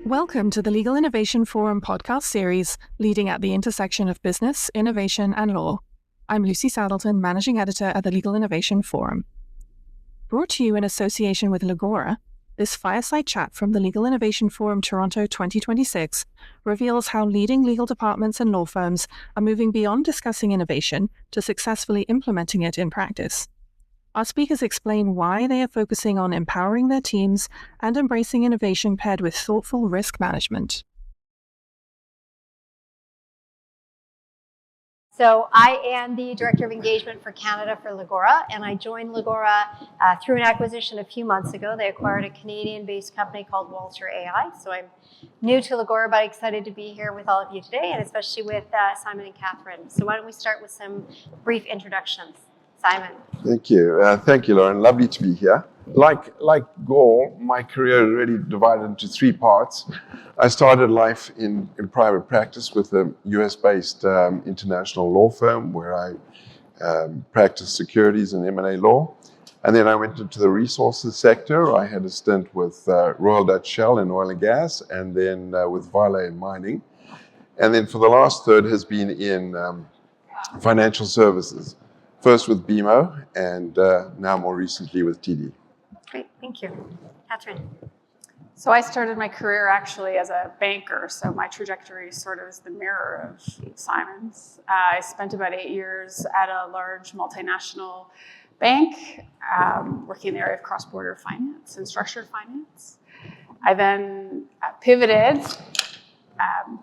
Welcome to the Legal Innovation Forum podcast series, leading at the intersection of business, innovation, and law. I'm Lucy Saddleton, Managing Editor at the Legal Innovation Forum. Brought to you in association with Legora, this fireside chat from the Legal Innovation Forum Toronto 2026 reveals how leading legal departments and law firms are moving beyond discussing innovation to successfully implementing it in practice. Our speakers explain why they are focusing on empowering their teams and embracing innovation paired with thoughtful risk management. So I am the Director of Engagement for Canada for Legora, and I joined Legora through an acquisition a few months ago. They acquired a Canadian-based company called Walter AI. So I'm new to Legora, but excited to be here with all of you today, and especially with Simon and Catherine. So why don't we start with some brief introductions. Simon. Thank you. Thank you, Lauren. Lovely to be here. Like Doyle, my career really divided into three parts. I started life in private practice with a US-based international law firm where I practiced securities and M&A law. And then I went into the resources sector. I had a stint with Royal Dutch Shell in oil and gas, and then with Vale in mining. And then for the last third has been in financial services. First with BMO, and now more recently with TD. Great, thank you. Catherine. So I started my career actually as a banker, so my trajectory sort of is the mirror of Simon's. I spent about 8 years at a large multinational bank, working in the area of cross-border finance and structured finance. I then pivoted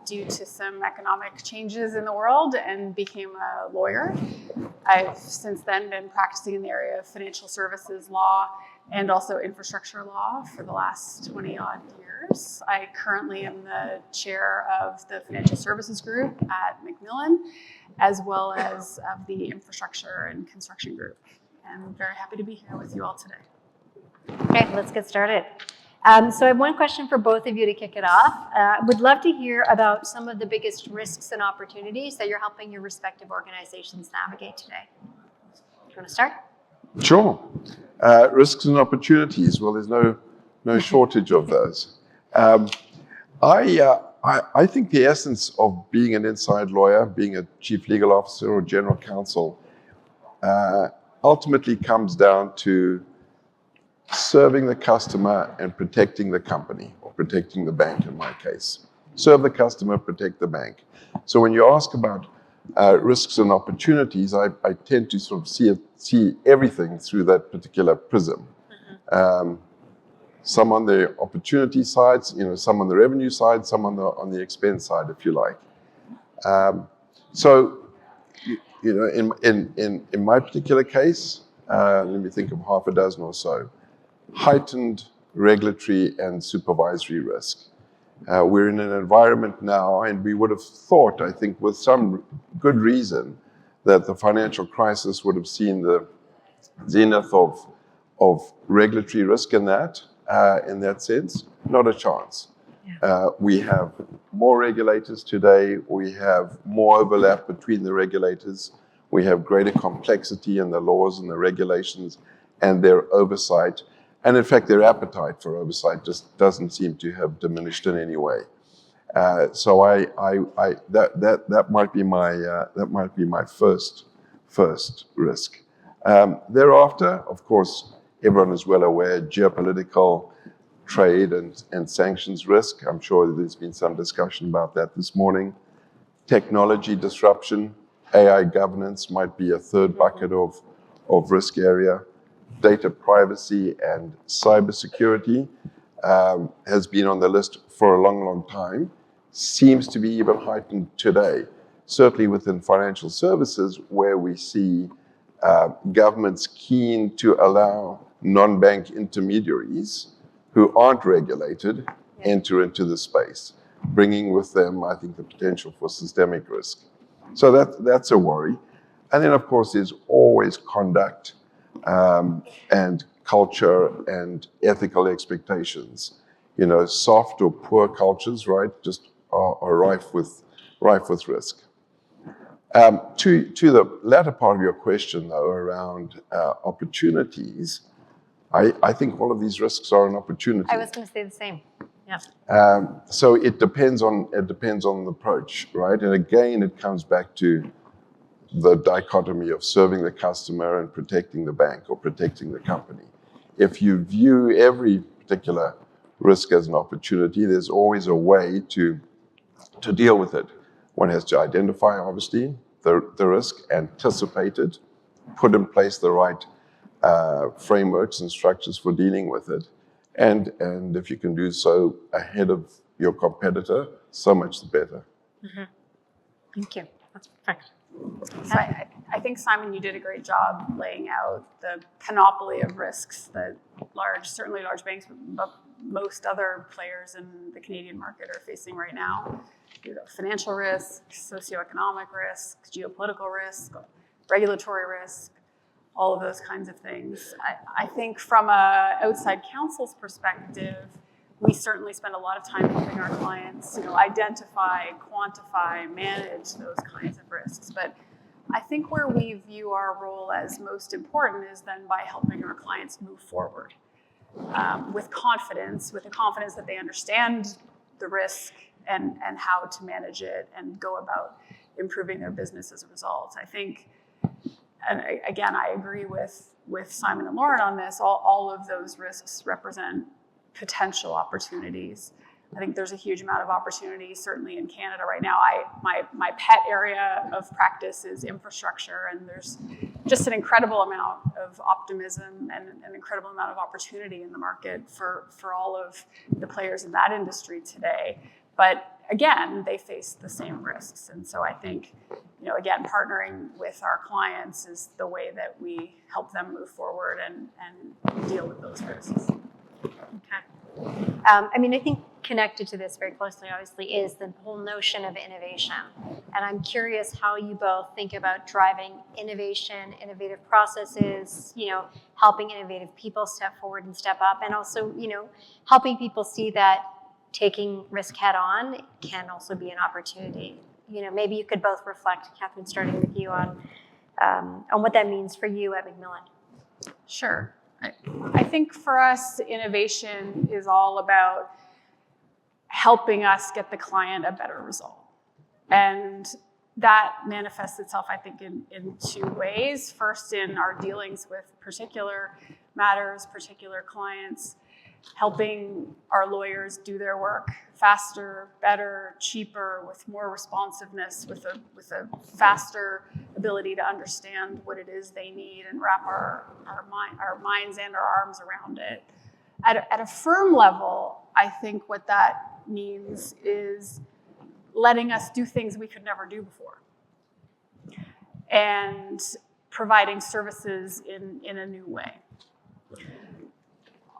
due to some economic changes in the world and became a lawyer. I've since then been practicing in the area of financial services law and also infrastructure law for the last 20 odd years. I currently am the chair of the financial services group at McMillan, as well as of the infrastructure and construction group. And I'm very happy to be here with you all today. Okay, let's get started. So I have one question for both of you to kick it off. Would love to hear about some of the biggest risks and opportunities that you're helping your respective organizations navigate today. Do you want to start? Sure. Risks and opportunities. Well, there's no shortage of those. I think the essence of being an inside lawyer, being a chief legal officer or general counsel, ultimately comes down to serving the customer and protecting the company, or protecting the bank in my case. Serve the customer, protect the bank. So when you ask about risks and opportunities, I tend to sort of see everything through that particular prism. Some on the opportunity side, some on the revenue side, some on the expense side, if you like. In my particular case, let me think of half a dozen or so. Heightened regulatory and supervisory risk. We're in an environment now, and we would have thought, I think, with some good reason, that the financial crisis would have seen the zenith of regulatory risk in that sense. Not a chance. Yeah. We have more regulators today. We have more overlap between the regulators. We have greater complexity in the laws and the regulations and their oversight. And in fact, their appetite for oversight just doesn't seem to have diminished in any way. So that might be my first risk. Thereafter, of course, everyone is well aware, geopolitical, trade and sanctions risk. I'm sure there's been some discussion about that this morning. Technology disruption, AI governance might be a third bucket of risk area. Data privacy and cybersecurity has been on the list for a long, long time. Seems to be even heightened today, certainly within financial services, where we see governments keen to allow non-bank intermediaries who aren't regulated enter into the space, bringing with them, I think, the potential for systemic risk. So that's a worry. And then, of course, there's always conduct and culture and ethical expectations. Soft or poor cultures, right, just are rife with risk. To the latter part of your question, though, around opportunities, I think all of these risks are an opportunity. I was going to say the same. So it depends on the approach, right? And again, it comes back to the dichotomy of serving the customer and protecting the bank or protecting the company. If you view every particular risk as an opportunity, there's always a way to deal with it. One has to identify, obviously, the risk, anticipate it, put in place the right frameworks and structures for dealing with it. And if you can do so ahead of your competitor, so much the better. Mm-hmm. Thank you. That's perfect. So I think, Simon, you did a great job laying out the panoply of risks that certainly large banks, but most other players in the Canadian market are facing right now. Financial risk, socioeconomic risk, geopolitical risk, regulatory risk, all of those kinds of things. I think from a outside counsel's perspective, we certainly spend a lot of time helping our clients, identify, quantify, manage those kinds of risks. But I think where we view our role as most important is then by helping our clients move forward with the confidence that they understand the risk and how to manage it and go about improving their business as a result. I think, and again, I agree with Simon and Lauren on this, all of those risks represent potential opportunities. I think there's a huge amount of opportunity, certainly in Canada right now. My pet area of practice is infrastructure, and there's just an incredible amount of optimism and an incredible amount of opportunity in the market for all of the players in that industry today. But again, they face the same risks. And so I think, again, partnering with our clients is the way that we help them move forward and deal with those risks. Okay. I think connected to this very closely, obviously, is the whole notion of innovation. And I'm curious how you both think about driving innovation, innovative processes, helping innovative people step forward and step up, and also, helping people see that taking risk head on can also be an opportunity. Maybe you could both reflect, Catherine, starting with you on what that means for you at McMillan. Sure. I think for us, innovation is all about helping us get the client a better result. And that manifests itself, I think, in two ways. First, in our dealings with particular matters, particular clients, helping our lawyers do their work faster, better, cheaper, with more responsiveness, with a faster ability to understand what it is they need and wrap our minds and our arms around it. At a firm level, I think what that means is letting us do things we could never do before and providing services in a new way.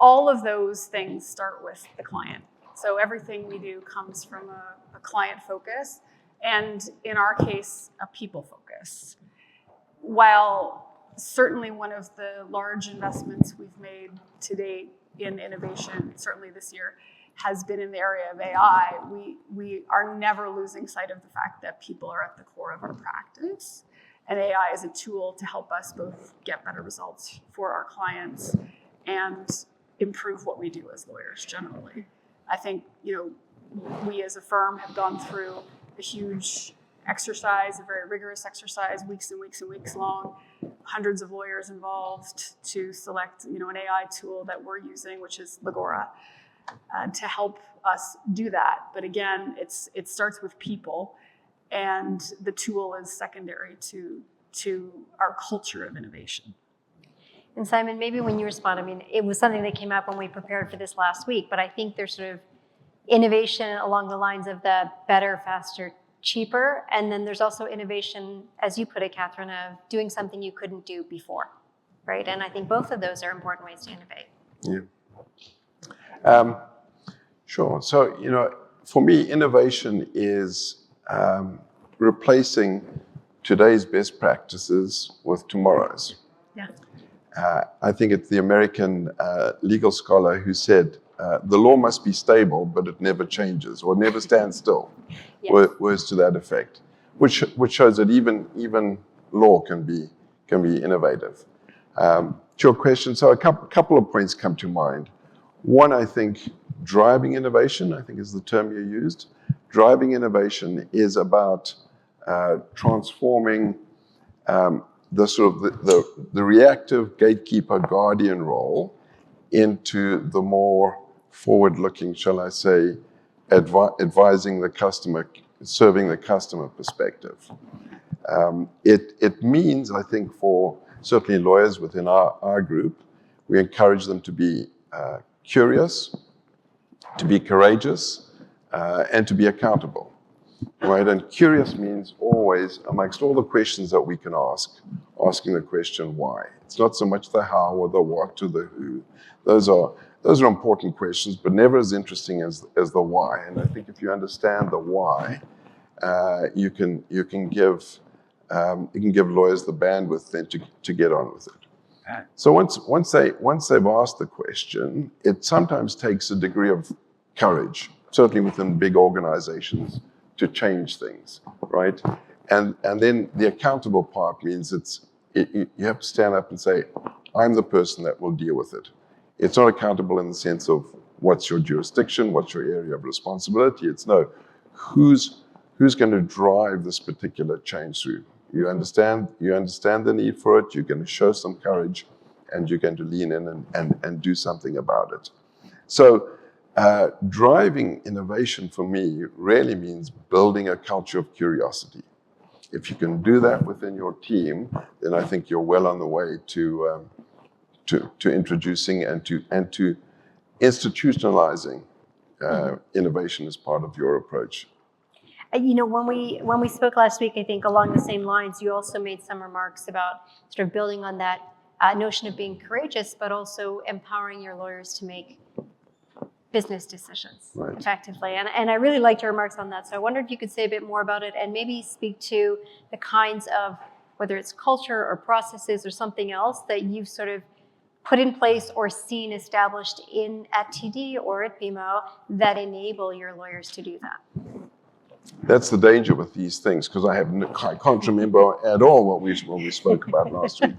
All of those things start with the client. So everything we do comes from a client focus, and in our case, a people focus. While certainly one of the large investments we've made to date in innovation, certainly this year, has been in the area of AI, we are never losing sight of the fact that people are at the core of our practice. And AI is a tool to help us both get better results for our clients and improve what we do as lawyers generally. I think, we as a firm have gone through a huge exercise, a very rigorous exercise, weeks and weeks and weeks long, hundreds of lawyers involved to select, an AI tool that we're using, which is Legora, to help us do that. But again, it starts with people, and the tool is secondary to our culture of innovation. And Simon, maybe when you respond, it was something that came up when we prepared for this last week, but I think there's sort of innovation along the lines of the better, faster, cheaper, and then there's also innovation, as you put it, Catherine, of doing something you couldn't do before, right? And I think both of those are important ways to innovate. Yeah. Sure. So, for me, innovation is replacing today's best practices with tomorrow's. Yeah. I think it's the American legal scholar who said, the law must be stable, but it never changes or never stands still. Yes. Words to that effect, which shows that even law can be innovative. To your question, so a couple of points come to mind. One, I think driving innovation, I think is the term you used. Driving innovation is about transforming the sort of the reactive gatekeeper guardian role into the more forward-looking, shall I say, advising the customer, serving the customer perspective. It means, I think, for certainly lawyers within our group, we encourage them to be curious, to be courageous, and to be accountable. Right? And curious means always, amongst all the questions that we can ask, asking the question why. It's not so much the how or the what or the who. Those are important questions, but never as interesting as the why. And I think if you understand the why, you can give lawyers the bandwidth then to get on with it. So once they've asked the question, it sometimes takes a degree of courage, certainly within big organizations, to change things, right? And then the accountable part means you have to stand up and say, I'm the person that will deal with it. It's not accountable in the sense of what's your jurisdiction, what's your area of responsibility. It's no, who's going to drive this particular change through. You understand the need for it, you're going to show some courage, and you're going to lean in and do something about it. So driving innovation for me really means building a culture of curiosity. If you can do that within your team, then I think you're well on the way to introducing and to institutionalizing innovation as part of your approach. You know, when we spoke last week, I think along the same lines, you also made some remarks about sort of building on that notion of being courageous, but also empowering your lawyers to make business decisions effectively. And I really liked your remarks on that. So I wonder if you could say a bit more about it and maybe speak to the kinds of, whether it's culture or processes or something else that you've sort of put in place or seen established at TD or at BMO that enable your lawyers to do that. That's the danger with these things, because I can't remember at all what we spoke about last week.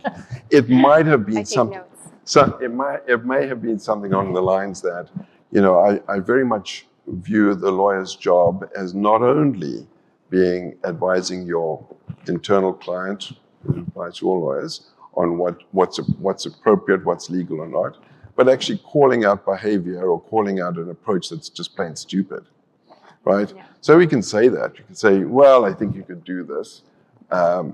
It might have been something. So it may have been something along the lines that, you know, I very much view the lawyer's job as not only advising your internal client, who applies to all lawyers, on what's appropriate, what's legal or not, but actually calling out behavior or calling out an approach that's just plain stupid, right? Yeah. So we can say that. You can say, well, I think you could do this.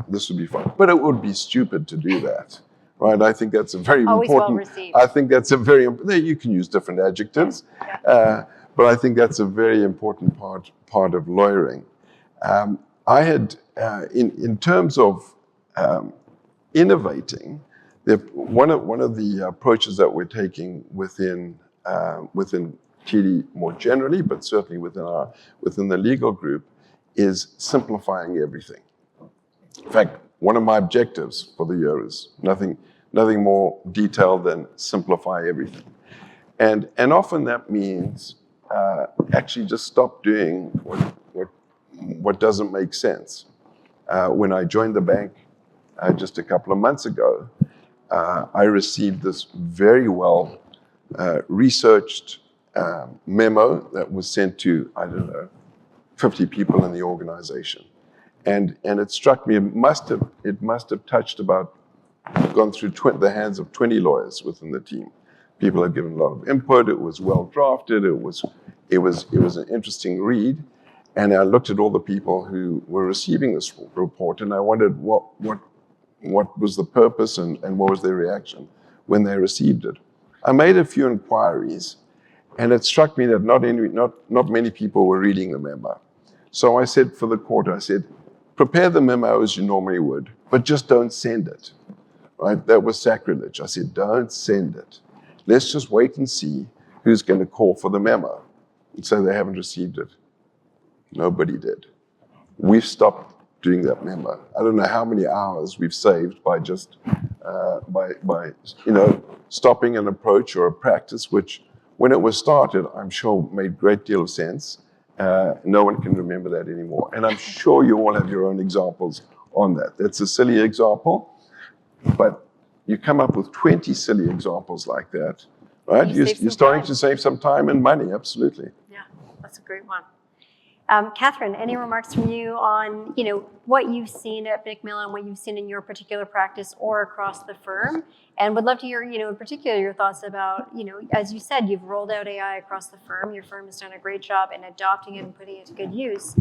This would be fun. But it would be stupid to do that. Right, I think that's a very always important. Well received. I think that's a very. You can use different adjectives, but I think that's a very important part of lawyering. I had, in terms of innovating, one of the approaches that we're taking within TD more generally, but certainly within the legal group, is simplifying everything. In fact, one of my objectives for the year is nothing more detailed than simplify everything. And often that means actually just stop doing what doesn't make sense. When I joined the bank just a couple of months ago, I received this very well researched memo that was sent to, 50 people in the organization. And it struck me, it must have touched gone through the hands of 20 lawyers within the team. People had given a lot of input. It was well drafted. It was an interesting read. And I looked at all the people who were receiving this report, and I wondered what was the purpose and what was their reaction when they received it. I made a few inquiries, and it struck me that not many people were reading the memo. So I said for the court, prepare the memo as you normally would, but just don't send it. Right? That was sacrilege. I said, don't send it. Let's just wait and see who's going to call for the memo. And so they haven't received it. Nobody did. We've stopped doing that memo. I don't know how many hours we've saved by just by stopping an approach or a practice which, when it was started, I'm sure made a great deal of sense. No one can remember that anymore. And I'm sure you all have your own examples on that. That's a silly example. But you come up with 20 silly examples like that, Right? You You're save some starting time. to save some time and money, absolutely. Yeah, that's a great one. Catherine, any remarks from you on, what you've seen at McMillan, what you've seen in your particular practice or across the firm? And would love to hear, in particular, your thoughts about, as you said, you've rolled out AI across the firm. Your firm has done a great job in adopting it and putting it to good use.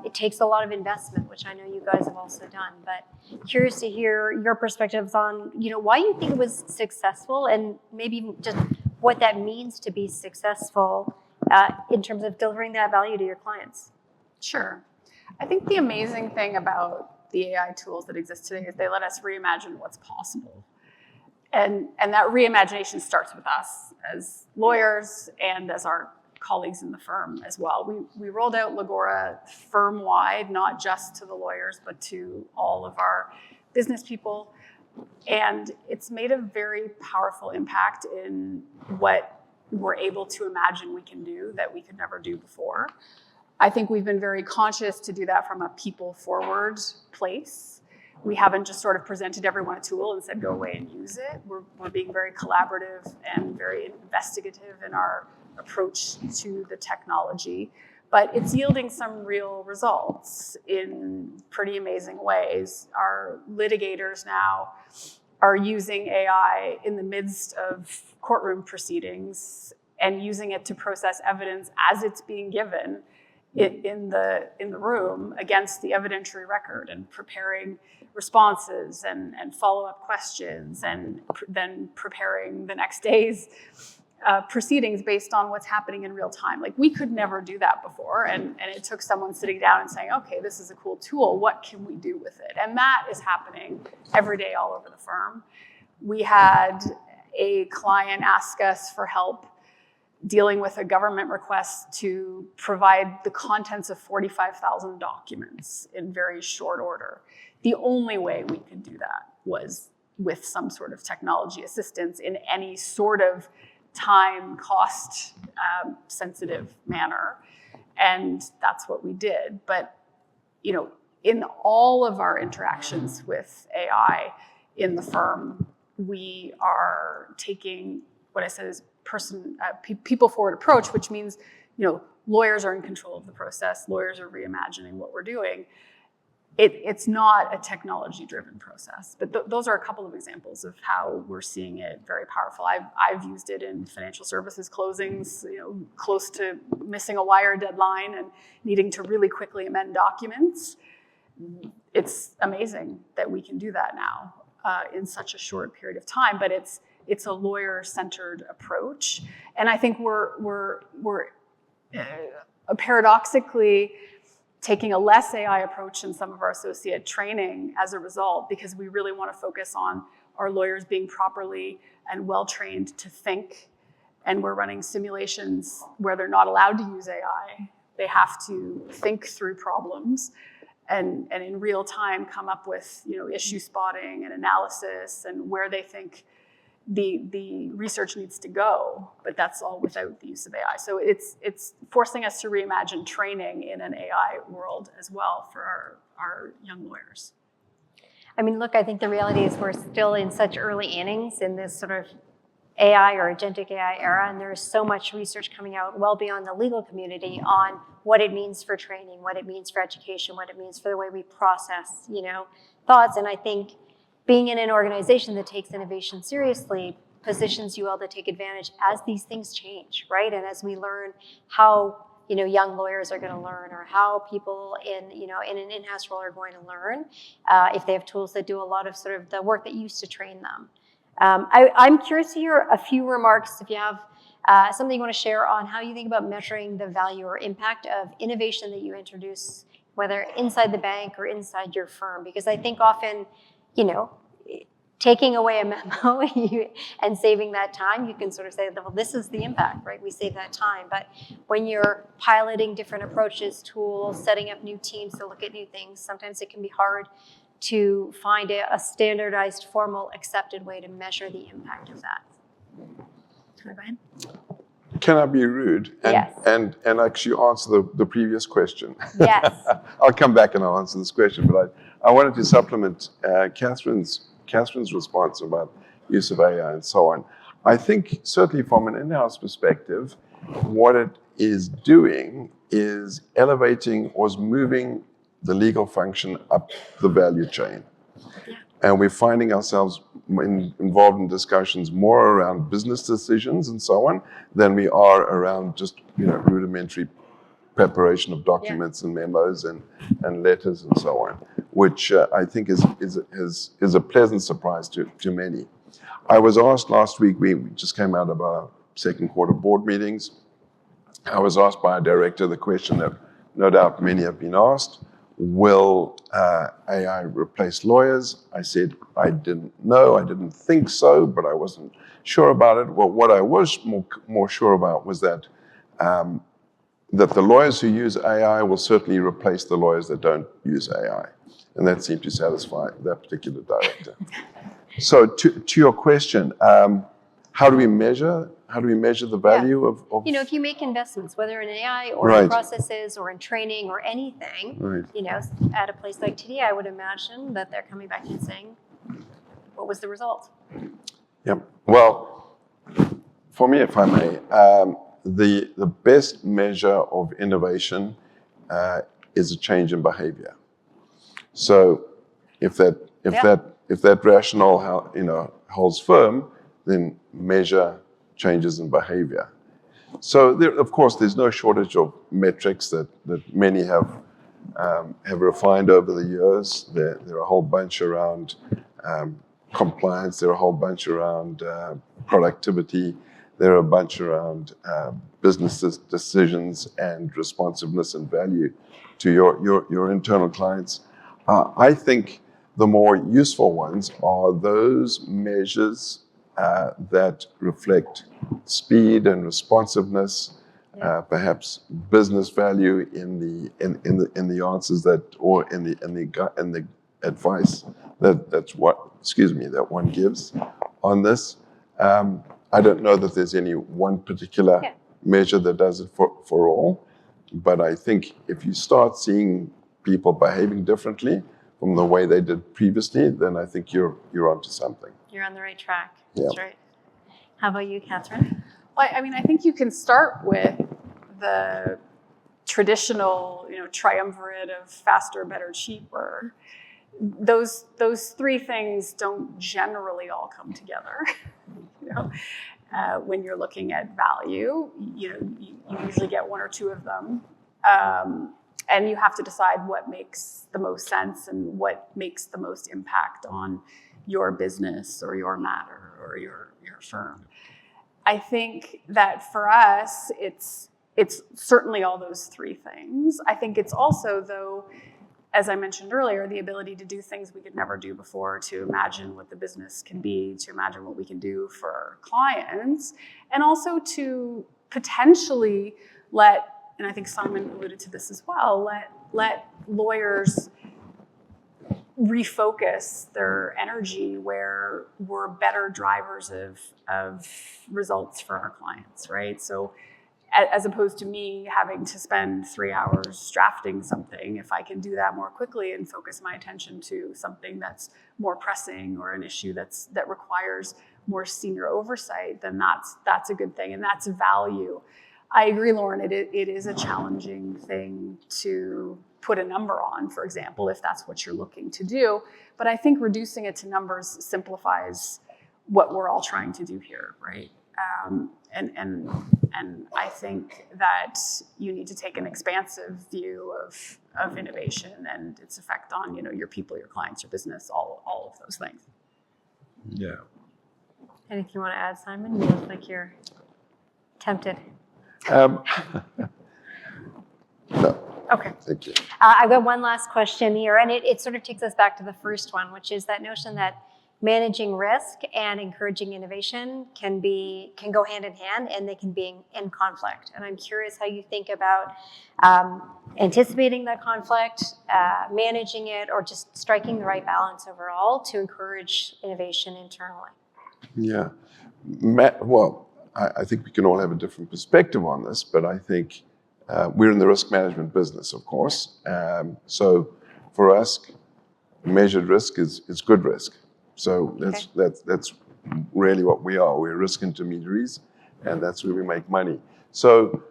It takes a lot of investment, which I know you guys have also done. But curious to hear your perspectives on, why you think it was successful and maybe just what that means to be successful in terms of delivering that value to your clients. Sure. I think the amazing thing about the AI tools that exist today is they let us reimagine what's possible. And that reimagination starts with us as lawyers and as our colleagues in the firm as well. We rolled out Legora firm-wide, not just to the lawyers, but to all of our business people. And it's made a very powerful impact in what we're able to imagine we can do that we could never do before. I think we've been very conscious to do that from a people-forward place. We haven't just sort of presented everyone a tool and said, go away and use it. We're being very collaborative and very investigative in our approach to the technology. But it's yielding some real results in pretty amazing ways. Our litigators now are using AI in the midst of courtroom proceedings and using it to process evidence as it's being given in the room against the evidentiary record and preparing responses and follow-up questions and then preparing the next day's proceedings based on what's happening in real time. Like, we could never do that before, and it took someone sitting down and saying, okay, this is a cool tool, what can we do with it? And that is happening every day all over the firm. We had a client ask us for help dealing with a government request to provide the contents of 45,000 documents in very short order. The only way we could do that was with some sort of technology assistance in any sort of time, cost, sensitive manner. And that's what we did. But, in all of our interactions with AI in the firm, we are taking what I said is people-forward approach, which means, lawyers are in control of the process. Lawyers are reimagining what we're doing. It's not a technology-driven process, but those are a couple of examples of how we're seeing it very powerful. I've used it in financial services closings, close to missing a wire deadline and needing to really quickly amend documents. It's amazing that we can do that now in such a short period of time, but it's a lawyer-centered approach, and I think we're paradoxically taking a less AI approach in some of our associate training as a result, because we really want to focus on our lawyers being properly and well-trained to think. And we're running simulations where they're not allowed to use AI. They have to think through problems and in real time come up with issue spotting and analysis and where they think the research needs to go, but that's all without the use of AI. So it's forcing us to reimagine training in an AI world as well for our young lawyers. I mean, look, I think the reality is we're still in such early innings in this sort of AI or agentic AI era, and there's so much research coming out well beyond the legal community on what it means for training, what it means for education, what it means for the way we process, thoughts. And I think being in an organization that takes innovation seriously positions you all to take advantage as these things change, right? And as we learn how young lawyers are going to learn, or how people in an in-house role are going to learn, if they have tools that do a lot of sort of the work that used to train them. I'm curious to hear a few remarks, if you have something you want to share on how you think about measuring the value or impact of innovation that you introduce, whether inside the bank or inside your firm, because I think often, taking away a memo and saving that time, you can sort of say, well, this is the impact, right? We save that time. But when you're piloting different approaches, tools, setting up new teams to look at new things, sometimes it can be hard to find a standardized, formal, accepted way to measure the impact of that. Go ahead. Can I be rude Yes. and actually answer the previous question? Yes. I'll come back and I'll answer this question, but I wanted to supplement Catherine's response about use of AI and so on. I think certainly from an in-house perspective, what it is doing is elevating or is moving the legal function up the value chain. And we're finding ourselves involved in discussions more around business decisions and so on than we are around just rudimentary preparation of documents and memos and letters and so on, which I think is a pleasant surprise to many. I was asked last week, we just came out of our second quarter board meetings. I was asked by a director the question that no doubt many have been asked: will AI replace lawyers? I said I didn't know, I didn't think so, but I wasn't sure about it. Well, what I was more sure about was that the lawyers who use AI will certainly replace the lawyers that don't use AI. And that seemed to satisfy that particular director. So to your question, how do we measure the value of if you make investments, whether in AI or in processes or in training or anything, at a place like TD, I would imagine that they're coming back and saying, what was the result? Yeah. Well, for me, if I may, the best measure of innovation is a change in behavior. So if that rationale holds firm, then measure changes in behavior. So of course, there's no shortage of metrics that many have refined over the years. There are a whole bunch around compliance. There are a whole bunch around productivity. There are a bunch around business decisions and responsiveness and value to your internal clients. I think the more useful ones are those measures that reflect speed and responsiveness, perhaps business value in the answers that in the advice that one gives on this. I don't know that there's any one particular measure that does it for all, but I think if you start seeing people behaving differently from the way they did previously, then I think you're onto something. You're on the right track. Yeah. That's right. How about you, Catherine? Well, I mean, I think you can start with the traditional, triumvirate of faster, better, cheaper. Those three things don't generally all come together. When you're looking at value, you usually get one or two of them. And you have to decide what makes the most sense and what makes the most impact on your business or your matter or your firm. I think that for us, it's certainly all those three things. I think it's also, though, as I mentioned earlier, the ability to do things we could never do before, to imagine what the business can be, to imagine what we can do for our clients, and also to potentially and I think Simon alluded to this as well, let lawyers refocus their energy where we're better drivers of results for our clients, right? So as opposed to me having to spend 3 hours drafting something, if I can do that more quickly and focus my attention to something that's more pressing or an issue that requires more senior oversight, then that's a good thing, and that's value. I agree, Lauren, it is a challenging thing to put a number on, for example, if that's what you're looking to do. But I think reducing it to numbers simplifies what we're all trying to do here, right? And I think that you need to take an expansive view of innovation and its effect on, your people, your clients, your business, all of those things. Yeah. Anything you want to add, Simon? You look like you're tempted. No. Okay. Thank you. I've got one last question here, and it sort of takes us back to the first one, which is that notion that managing risk and encouraging innovation can go hand in hand, and they can be in conflict. And I'm curious how you think about anticipating that conflict, managing it, or just striking the right balance overall to encourage innovation internally. Yeah. Well, I think we can all have a different perspective on this, but I think we're in the risk management business, of course. So for us, measured risk is good risk. So that's really what we are. We're risk intermediaries, and that's where we make money. So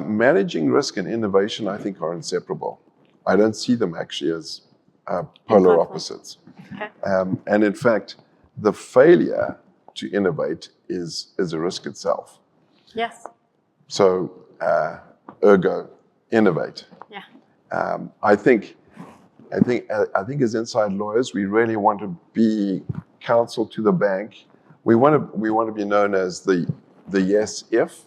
managing risk and innovation, I think, are inseparable. I don't see them actually as polar opposites. Okay. And in fact, the failure to innovate is a risk itself. Yes. So ergo, innovate. Yeah. I think as inside lawyers, we really want to be counsel to the bank. We want to be known as the yes if,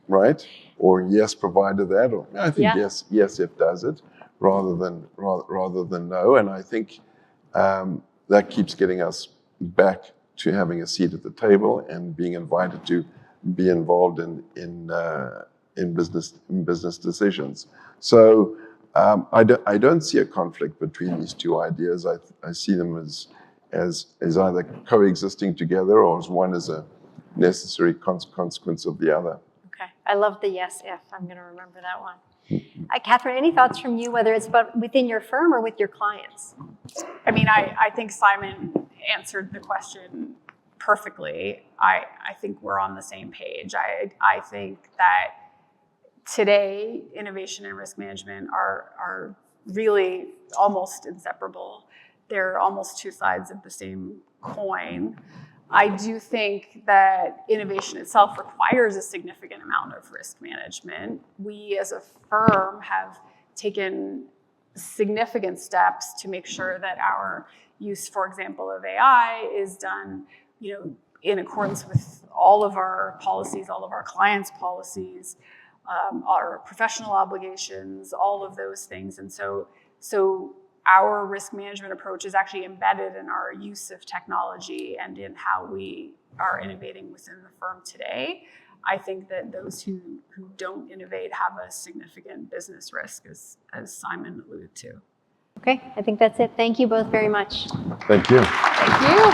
right? Or yes provided that. Or I think yes if does it rather than no. And I think that keeps getting us back to having a seat at the table and being invited to be involved in business decisions. So I don't see a conflict between these two ideas. I see them as either coexisting together or as one as a necessary consequence of the other. Okay. I love the yes if. I'm going to remember that one. Catherine, any thoughts from you, whether it's about within your firm or with your clients? I mean, I think Simon answered the question perfectly. I think we're on the same page. I think that today, innovation and risk management are really almost inseparable. They're almost two sides of the same coin. I do think that innovation itself requires a significant amount of risk management. We as a firm have taken significant steps to make sure that our use, for example, of AI is done, in accordance with all of our policies, all of our clients' policies, our professional obligations, all of those things. And so our risk management approach is actually embedded in our use of technology and in how we are innovating within the firm today. I think that those who don't innovate have a significant business risk, as Simon alluded to. Okay, I think that's it. Thank you both very much. Thank you. Thank you.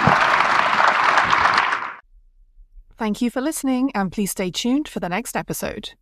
Thank you for listening, and please stay tuned for the next episode.